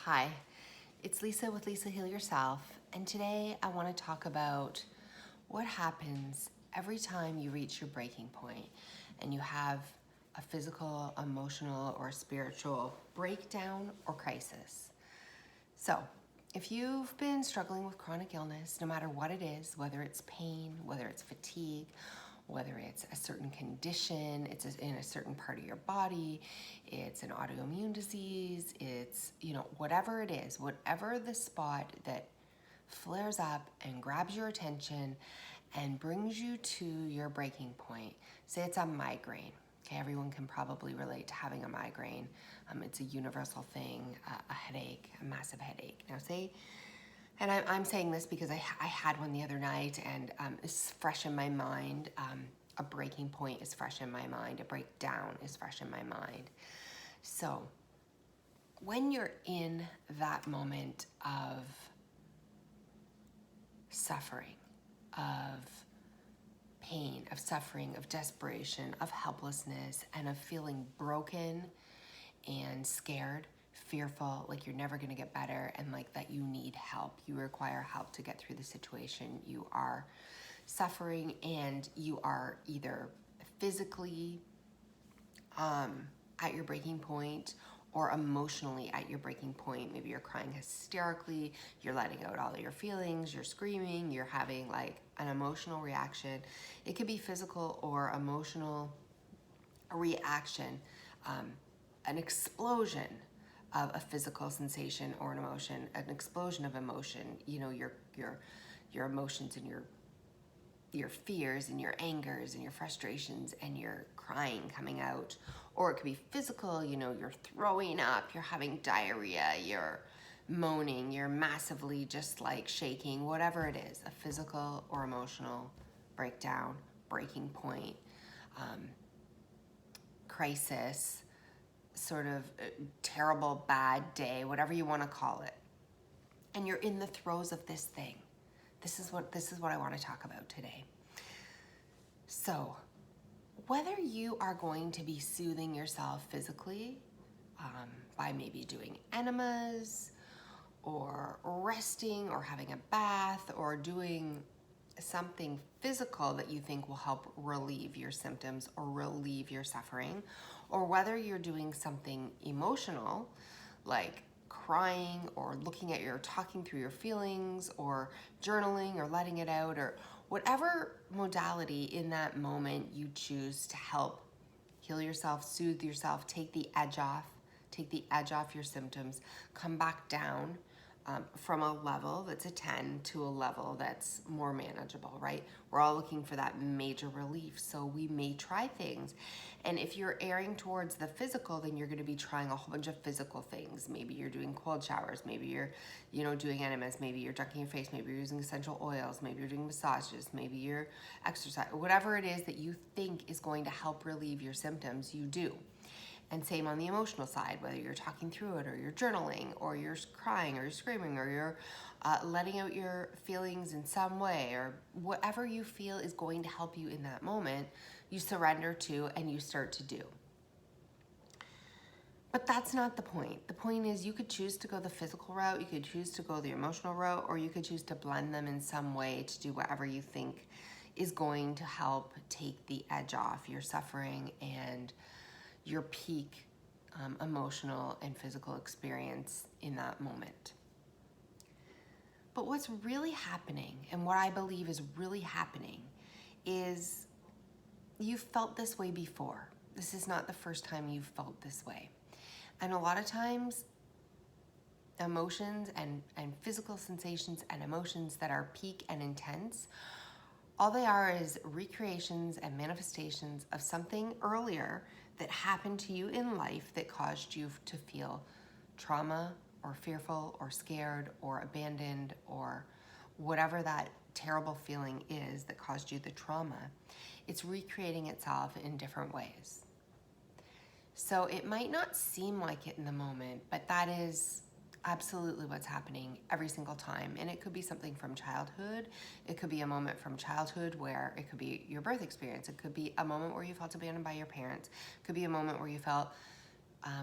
Hi, it's Lisa with Lisa Heal Yourself, and today I want to talk about what happens every time you reach your breaking point and you have a physical, emotional, or spiritual breakdown or crisis. So, if you've been struggling with chronic illness, no matter what it is, whether it's pain, whether it's fatigue, whether it's a certain condition, it's in a certain part of your body, it's an autoimmune disease, it's, whatever it is, whatever the spot that flares up and grabs your attention and brings you to your breaking point. Say it's a migraine. Okay, everyone can probably relate to having a migraine. It's a universal thing, a headache, a massive headache. Now say, and I'm saying this because I had one the other night and it's fresh in my mind. A breaking point is fresh in my mind. A breakdown is fresh in my mind. So when you're in that moment of suffering, of pain, of suffering, of desperation, of helplessness, and of feeling broken and scared, fearful, like you're never going to get better, and like that you need help. You require help to get through the situation. You are suffering and you are either physically at your breaking point or emotionally at your breaking point. Maybe you're crying hysterically, you're letting out all of your feelings, you're screaming, you're having like an emotional reaction. It could be physical or emotional reaction, an explosion of a physical sensation or an emotion, an explosion of emotion. You know, your emotions and your fears and your angers and your frustrations and your crying coming out. Or it could be physical, you're throwing up, you're having diarrhea, you're moaning, you're massively just like shaking, whatever it is, a physical or emotional breakdown, breaking point, crisis, sort of terrible, bad day, whatever you want to call it. And you're in the throes of this thing. This is what I want to talk about today. So, whether you are going to be soothing yourself physically by maybe doing enemas or resting or having a bath or doing something physical that you think will help relieve your symptoms or relieve your suffering, or whether you're doing something emotional like crying or talking through your feelings or journaling or letting it out, or whatever modality in that moment you choose to help heal yourself, soothe yourself, take the edge off your symptoms, come back down from a level that's a 10 to a level that's more manageable, right? We're all looking for that major relief, so we may try things. And if you're erring towards the physical, then you're going to be trying a whole bunch of physical things. Maybe you're doing cold showers, maybe you're, doing enemas, maybe you're dunking your face, maybe you're using essential oils, maybe you're doing massages, maybe you're exercise, whatever it is that you think is going to help relieve your symptoms, you do. And same on the emotional side, whether you're talking through it or you're journaling or you're crying or you're screaming or you're letting out your feelings in some way, or whatever you feel is going to help you in that moment, you surrender to and you start to do. But that's not the point. The point is you could choose to go the physical route, you could choose to go the emotional route, or you could choose to blend them in some way to do whatever you think is going to help take the edge off your suffering and your peak emotional and physical experience in that moment. But what's really happening, and what I believe is really happening, is you've felt this way before. This is not the first time you've felt this way. And a lot of times, emotions and physical sensations and emotions that are peak and intense, all they are is recreations and manifestations of something earlier that happened to you in life that caused you to feel trauma or fearful or scared or abandoned or whatever that terrible feeling is that caused you the trauma. It's recreating itself in different ways. So it might not seem like it in the moment, but that is absolutely what's happening every single time. And it could be something from childhood. It could be a moment from childhood where it could be your birth experience. It could be a moment where you felt abandoned by your parents. It could be a moment where you felt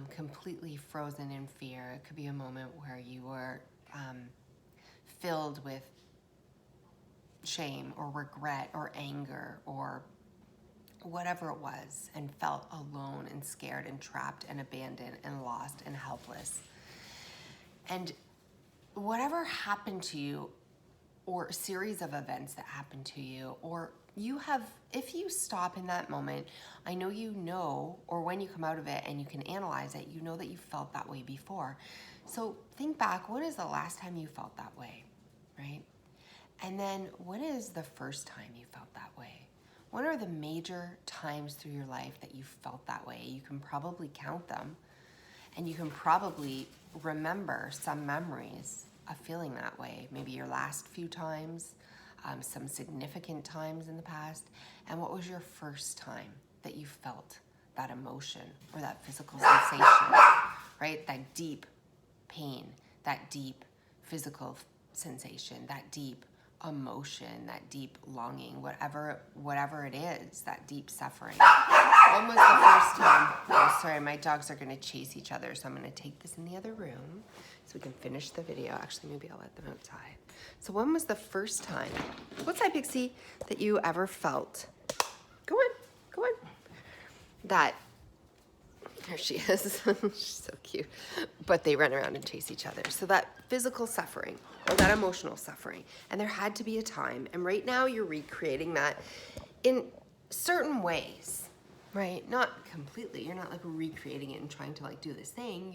completely frozen in fear. It could be a moment where you were filled with shame or regret or anger or whatever it was, and felt alone and scared and trapped and abandoned and lost and helpless. And whatever happened to you, or a series of events that happened to you, or you have, if you stop in that moment, I know you know, or when you come out of it and you can analyze it, you know that you felt that way before. So think back, when is the last time you felt that way, right? And then when is the first time you felt that way? What are the major times through your life that you felt that way? You can probably count them, and you can probably remember some memories of feeling that way. Maybe your last few times, some significant times in the past. And what was your first time that you felt that emotion or that physical sensation, right? That deep pain, that deep physical sensation, that deep emotion, that deep longing, whatever it is, that deep suffering. When was the first time? Oh, sorry, my dogs are going to chase each other, so I'm going to take this in the other room so we can finish the video. Actually, maybe I'll let them outside. So when was the first time, what's that, Pixie, that you ever felt, go on, that, there she is, she's so cute, but they run around and chase each other. So that physical suffering or that emotional suffering, and there had to be a time, and right now you're recreating that in certain ways, right? Not completely, you're not like recreating it and trying to like do this thing.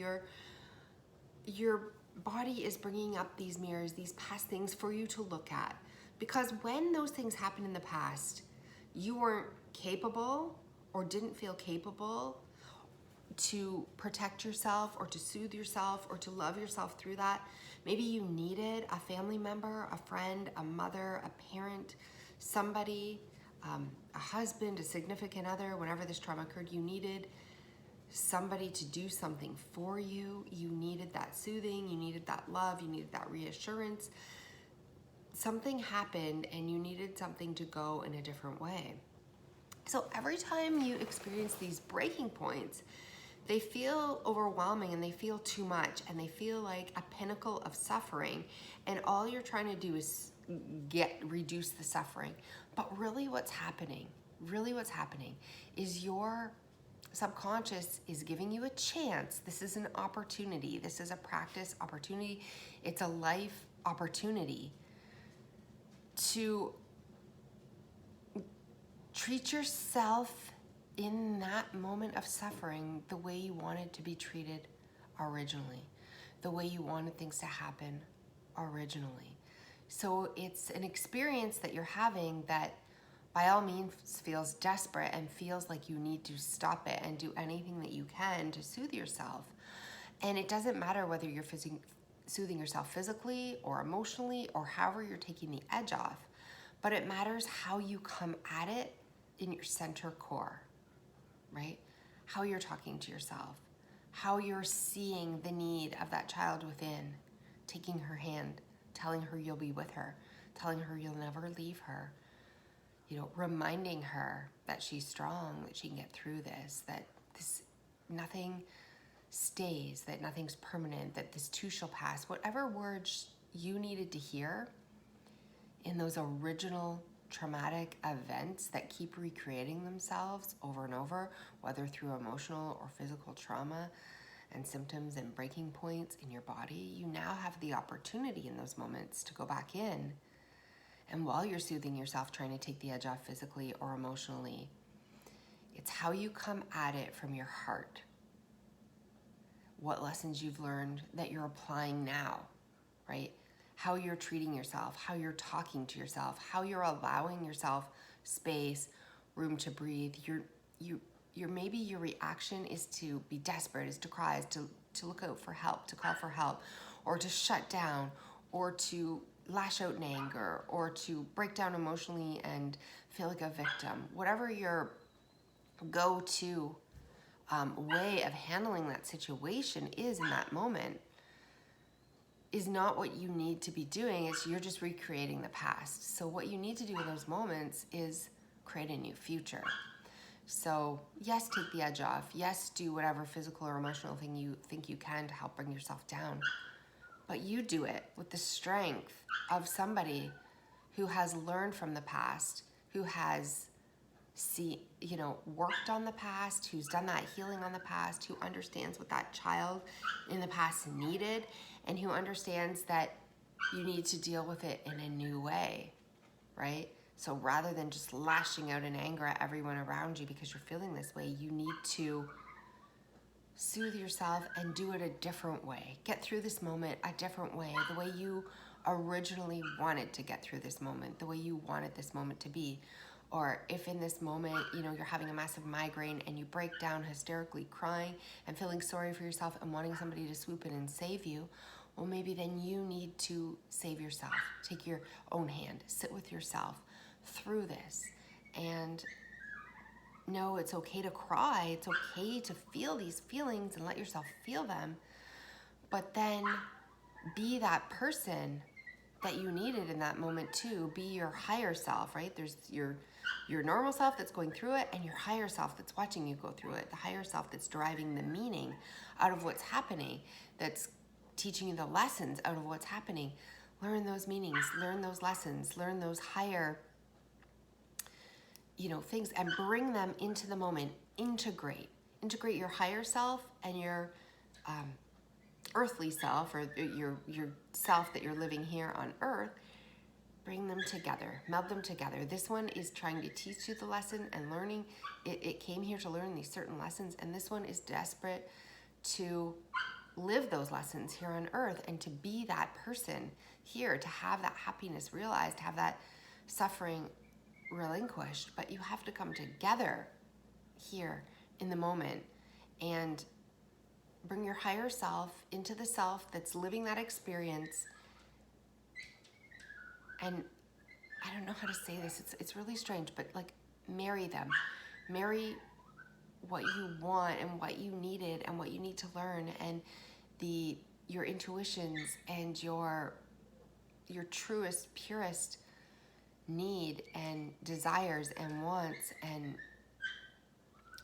Your body is bringing up these mirrors, these past things for you to look at, because when those things happened in the past, you weren't capable or didn't feel capable to protect yourself or to soothe yourself or to love yourself through that. Maybe you needed a family member, a friend, a mother, a parent, somebody, a husband, a significant other. Whenever this trauma occurred, you needed somebody to do something for you. You needed that soothing, you needed that love, you needed that reassurance. Something happened and you needed something to go in a different way. So every time you experience these breaking points, they feel overwhelming and they feel too much and they feel like a pinnacle of suffering, and all you're trying to do is reduce the suffering. But really what's happening is your subconscious is giving you a chance. This is an opportunity. This is a practice opportunity. It's a life opportunity to treat yourself in that moment of suffering the way you wanted to be treated originally, the way you wanted things to happen originally. So it's an experience that you're having that by all means feels desperate and feels like you need to stop it and do anything that you can to soothe yourself. And it doesn't matter whether you're soothing yourself physically or emotionally or however you're taking the edge off, but it matters how you come at it in your center core, right? How you're talking to yourself, how you're seeing the need of that child within, taking her hand, telling her you'll be with her, telling her you'll never leave her, reminding her that she's strong, that she can get through this, that nothing stays, that nothing's permanent, that this too shall pass. Whatever words you needed to hear in those original traumatic events that keep recreating themselves over and over, whether through emotional or physical trauma and symptoms and breaking points in your body, you now have the opportunity in those moments to go back in. And while you're soothing yourself, trying to take the edge off physically or emotionally, it's how you come at it from your heart. What lessons you've learned that you're applying now, right? How you're treating yourself, how you're talking to yourself, how you're allowing yourself space, room to breathe. Maybe your reaction is to be desperate, is to cry, is to look out for help, to call for help, or to shut down, or to lash out in anger, or to break down emotionally and feel like a victim. Whatever your go-to way of handling that situation is in that moment is not what you need to be doing. It's you're just recreating the past. So what you need to do in those moments is create a new future. So yes, take the edge off. Yes, do whatever physical or emotional thing you think you can to help bring yourself down. But you do it with the strength of somebody who has learned from the past, who has worked on the past, who's done that healing on the past, who understands what that child in the past needed, and who understands that you need to deal with it in a new way, right? So rather than just lashing out in anger at everyone around you because you're feeling this way, you need to soothe yourself and do it a different way. Get through this moment a different way, the way you originally wanted to get through this moment, the way you wanted this moment to be. Or if in this moment, you're having a massive migraine and you break down hysterically crying and feeling sorry for yourself and wanting somebody to swoop in and save you, well, maybe then you need to save yourself. Take your own hand, sit with yourself through this, and know it's okay to cry. It's okay to feel these feelings and let yourself feel them, but then be that person that you needed in that moment too. Be your higher self, right? There's your normal self that's going through it and your higher self that's watching you go through it. The higher self that's deriving the meaning out of what's happening, that's teaching you the lessons out of what's happening. Learn those meanings, learn those lessons, learn those higher things, and bring them into the moment. Integrate your higher self and your earthly self, or your self that you're living here on earth. Bring them together, meld them together. This one is trying to teach you the lesson and learning. It came here to learn these certain lessons, and this one is desperate to live those lessons here on earth and to be that person here, to have that happiness realized, to have that suffering relinquished. But you have to come together here in the moment and bring your higher self into the self that's living that experience. And I don't know how to say this, it's really strange, but like, marry them. Marry what you want and what you needed and what you need to learn, and your intuitions and your truest, purest need and desires and wants, and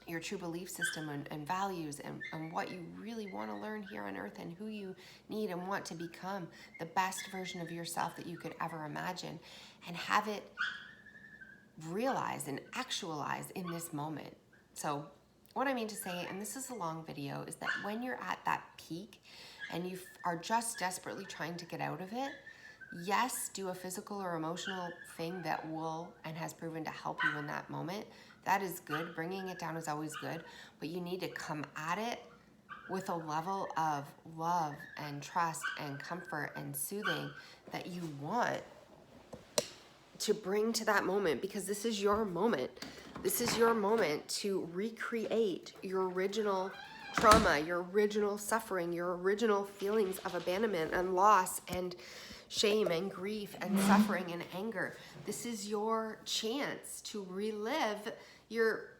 your true belief system and values, and what you really want to learn here on earth, and who you need and want to become the best version of yourself that you could ever imagine, and have it realized and actualized in this moment. So what I mean to say, and this is a long video, is that when you're at that peak and you are just desperately trying to get out of it, yes, do a physical or emotional thing that will and has proven to help you in that moment. That is good. Bringing it down is always good, but you need to come at it with a level of love and trust and comfort and soothing that you want to bring to that moment, because this is your moment. This is your moment to recreate your original trauma, your original suffering, your original feelings of abandonment and loss and shame and grief and suffering and anger. This is your chance to relive. Your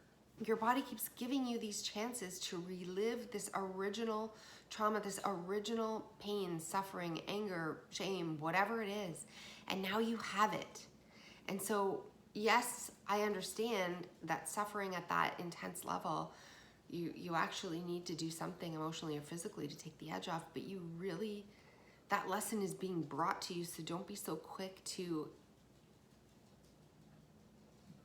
body keeps giving you these chances to relive this original trauma, this original pain, suffering, anger, shame, whatever it is. And now you have it. And so, yes, I understand that suffering at that intense level, you actually need to do something emotionally or physically to take the edge off, but you really, that lesson is being brought to you, so don't be so quick to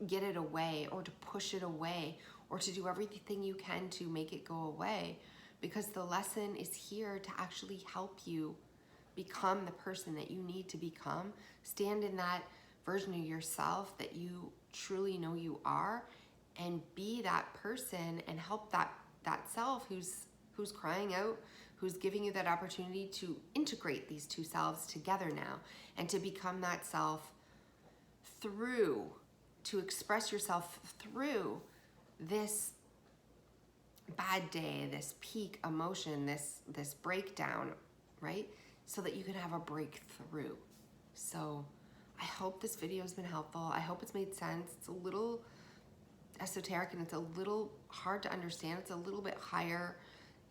get it away or to push it away or to do everything you can to make it go away, because the lesson is here to actually help you become the person that you need to become. Stand in that version of yourself that you truly know you are, and be that person and help that self who's crying out, who's giving you that opportunity to integrate these two selves together now, and to become that self to express yourself through this bad day, this peak emotion, this breakdown, right? So that you can have a breakthrough. So I hope this video has been helpful. I hope it's made sense. It's a little esoteric and it's a little hard to understand. It's a little bit higher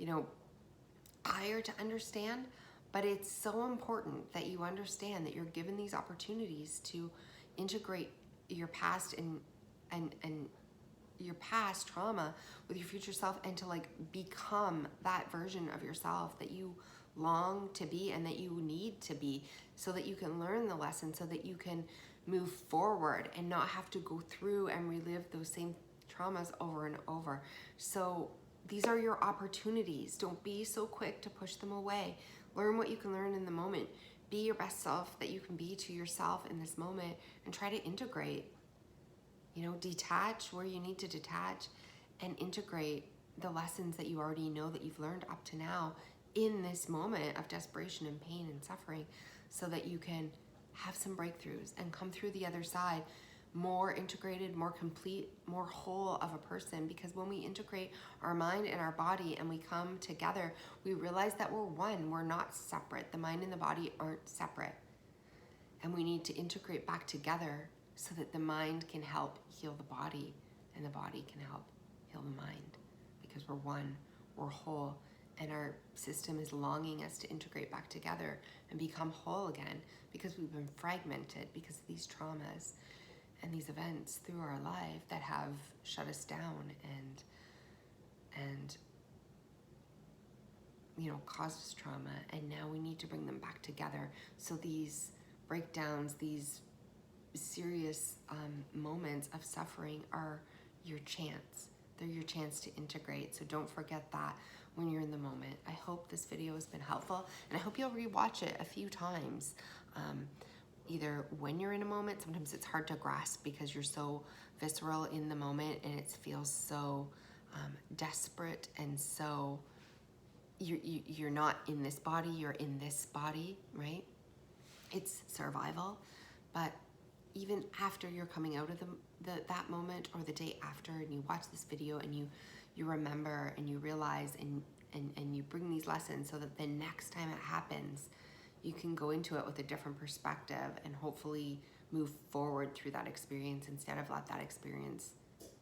to understand, but it's so important that you understand that you're given these opportunities to integrate your past and your past trauma with your future self, and to like become that version of yourself that you long to be and that you need to be, so that you can learn the lesson, so that you can move forward and not have to go through and relive those same traumas over and over. So these are your opportunities. Don't be so quick to push them away. Learn what you can learn in the moment. Be your best self that you can be to yourself in this moment, and try to integrate. You know, detach where you need to detach, and integrate the lessons that you already know that you've learned up to now in this moment of desperation and pain and suffering, so that you can have some breakthroughs and come through the other side more integrated, more complete, more whole of a person. Because when we integrate our mind and our body and we come together, we realize that we're one. We're not separate. The mind and the body aren't separate. And we need to integrate back together so that the mind can help heal the body and the body can help heal the mind, because we're one, we're whole, and our system is longing us to integrate back together and become whole again, because we've been fragmented because of these traumas and these events through our life that have shut us down and you know, caused us trauma. And now we need to bring them back together. So these breakdowns, these serious moments of suffering are your chance. They're your chance to integrate. So don't forget that when you're in the moment. I hope this video has been helpful, and I hope you'll rewatch it a few times. Either when you're in a moment, sometimes it's hard to grasp because you're so visceral in the moment, and it feels so desperate, and so you're not in this body, you're in this body, right? It's survival. But even after you're coming out of that moment, or the day after, and you watch this video and you remember and you realize and you bring these lessons, so that the next time it happens, you can go into it with a different perspective and hopefully move forward through that experience, instead of let that experience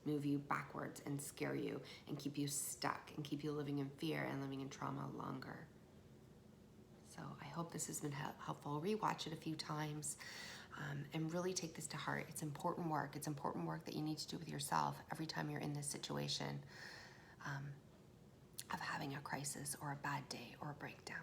move you backwards and scare you and keep you stuck and keep you living in fear and living in trauma longer. So I hope this has been helpful. Rewatch it a few times and really take this to heart. It's important work. It's important work that you need to do with yourself every time you're in this situation of having a crisis or a bad day or a breakdown.